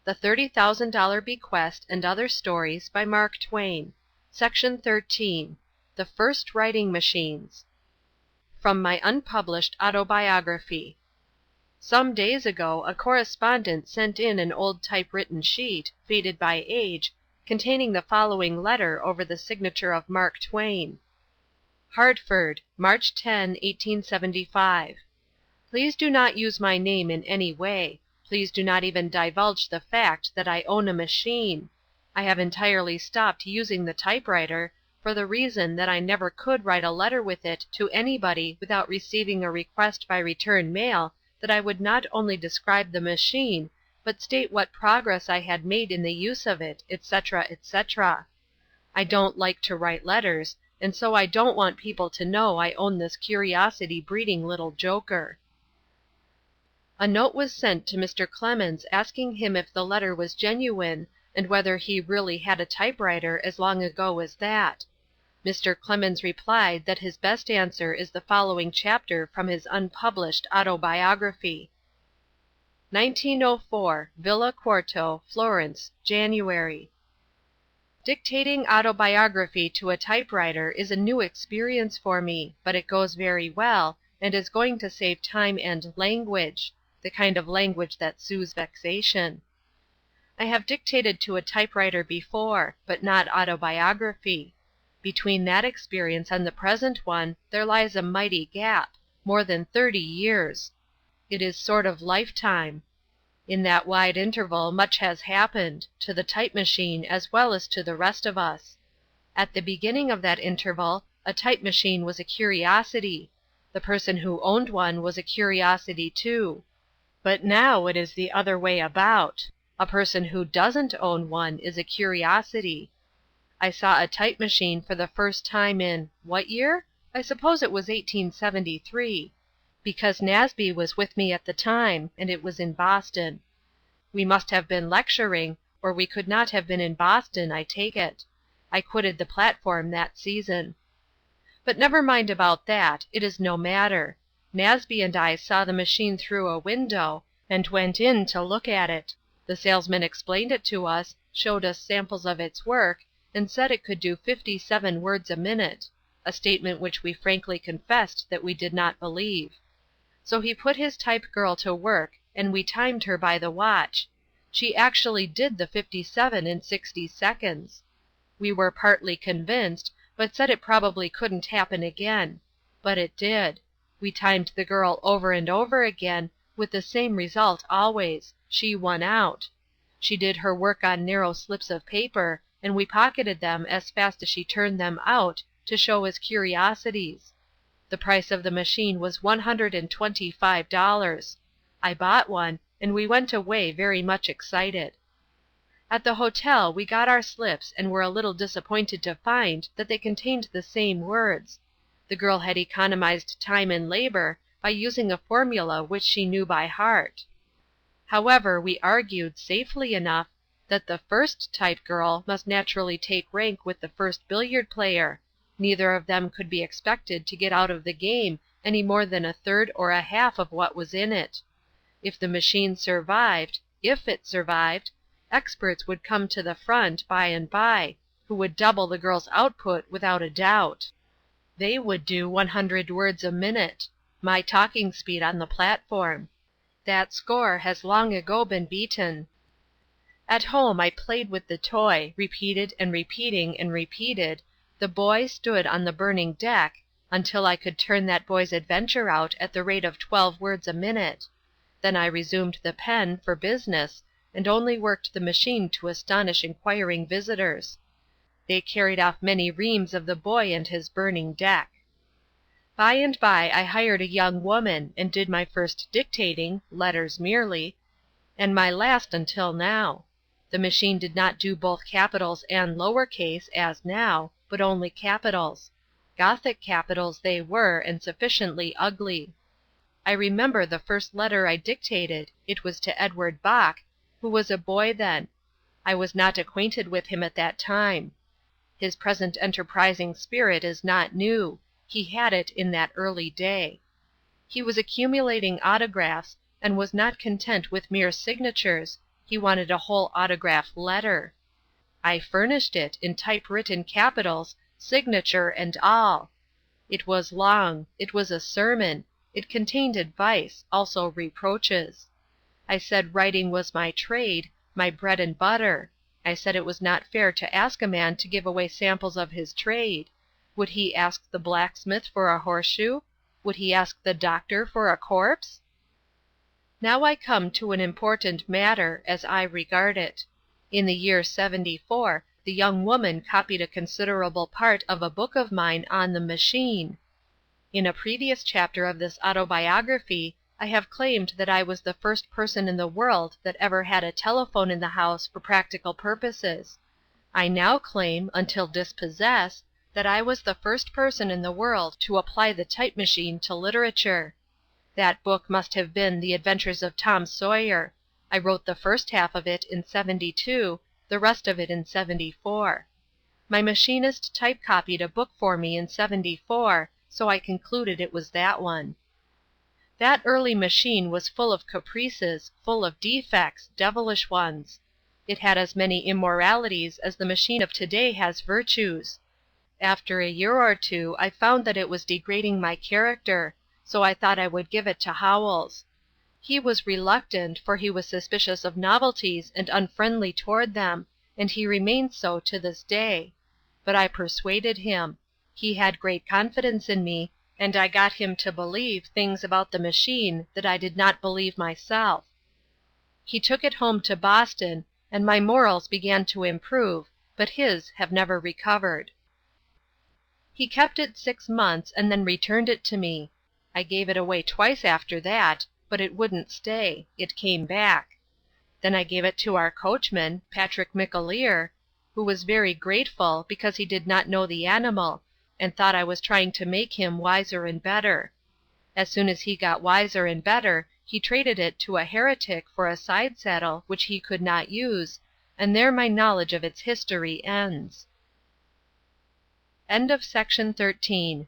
The $30,000 Bequest and Other Stories by Mark Twain. Section 13. The First Writing Machines. From my unpublished autobiography. Some days ago a correspondent sent in an old typewritten sheet, faded by age, containing the following letter over the signature of Mark Twain. Hartford, March 10, 1875. Please do not use my name in any way. Please do not even divulge the fact that I own a machine. I have entirely stopped using the typewriter, for the reason that I never could write a letter with it to anybody without receiving a request by return mail that I would not only describe the machine, but state what progress I had made in the use of it, etc., etc. I don't like to write letters, and so I don't want people to know I own this curiosity-breeding little joker. A note was sent to Mr. Clemens asking him if the letter was genuine, and whether he really had a typewriter as long ago as that. Mr. Clemens replied that his best answer is the following chapter from his unpublished autobiography. 1904, Villa Quarto, Florence, January. Dictating autobiography to a typewriter is a new experience for me, but it goes very well, and is going to save time and language, the kind of language that soothes vexation. I have dictated to a typewriter before, but not autobiography. Between that experience and the present one there lies a mighty gap, more than 30 years. It is sort of lifetime. In that wide interval much has happened, to the type machine as well as to the rest of us. At the beginning of that interval a type machine was a curiosity. The person who owned one was a curiosity too. But now it is the other way about. A person who doesn't own one is a curiosity. I saw a type machine for the first time in, what year? I suppose it was 1873, because Nasby was with me at the time, and it was in Boston. We must have been lecturing, or we could not have been in Boston, I take it. I quitted the platform that season. But never mind about that, it is no matter. Nasby and I saw the machine through a window, and went in to look at it. The salesman explained it to us, showed us samples of its work, and said it could do 57 words a minute, a statement which we frankly confessed that we did not believe. So he put his type girl to work, and we timed her by the watch. She actually did the 57 in 60 seconds. We were partly convinced, but said it probably couldn't happen again. But it did. We timed the girl over and over again, with the same result always. She won out. She did her work on narrow slips of paper, and we pocketed them as fast as she turned them out, to show as curiosities. The price of the machine was $125. I bought one, and we went away very much excited. At the hotel we got our slips and were a little disappointed to find that they contained the same words. The girl had economized time and labor by using a formula which she knew by heart. However, we argued, safely enough, that the first type girl must naturally take rank with the first billiard player. Neither of them could be expected to get out of the game any more than a third or a half of what was in it. If the machine survived, if it survived, experts would come to the front by and by, who would double the girl's output without a doubt. They would do 100 words a minute, my talking speed on the platform. That score has long ago been beaten. At home I played with the toy, repeated and repeating and repeated, "The boy stood on the burning deck," until I could turn that boy's adventure out at the rate of 12 words a minute. Then I resumed the pen, for business, and only worked the machine to astonish inquiring visitors. They carried off many reams of the boy and his burning deck. By and by I hired a young woman, and did my first dictating (letters merely), and my last until now. The machine did not do both capitals and lower case, as now, but only capitals. Gothic capitals they were, and sufficiently ugly. I remember the first letter I dictated. It was to Edward Bok, who was a boy then. I was not acquainted with him at that time. His present enterprising spirit is not new. He had it in that early day. He was accumulating autographs, and was not content with mere signatures, He wanted a whole autograph letter. I furnished it, in typewritten capitals, signature and all. It was long. It was a sermon. It contained advice, also reproaches. I said writing was my trade, my bread and butter. I said it was not fair to ask a man to give away samples of his trade. Would he ask the blacksmith for a horseshoe? Would he ask the doctor for a corpse? Now I come to an important matter, as I regard it. In the year '74, the young woman copied a considerable part of a book of mine on the machine. In a previous chapter of this autobiography I have claimed that I was the first person in the world that ever had a telephone in the house for practical purposes. I now claim, until dispossess, that I was the first person in the world to apply the type machine to literature. That book must have been The Adventures of Tom Sawyer. I wrote the first half of it in '72, the rest of it in '74. My machinist type copied a book for me in '74, so I concluded it was that one. That early machine was full of caprices, full of defects, devilish ones. It had as many immoralities as the machine of today has virtues. After a year or two I found that it was degrading my character, so I thought I would give it to Howells. He was reluctant, for he was suspicious of novelties and unfriendly toward them, and he remains so to this day. But I persuaded him. He had great confidence in me, and I got him to believe things about the machine that I did not believe myself. He took it home to Boston, and my morals began to improve, but his have never recovered. He kept it 6 months and then returned it to me. I gave it away twice after that, but it wouldn't stay. It came back. Then I gave it to our coachman, Patrick McAleer, who was very grateful, because he did not know the animal, and thought I was trying to make him wiser and better. As soon as he got wiser and better, he traded it to a heretic for a side saddle which he could not use, and there my knowledge of its history ends. End of Section 13.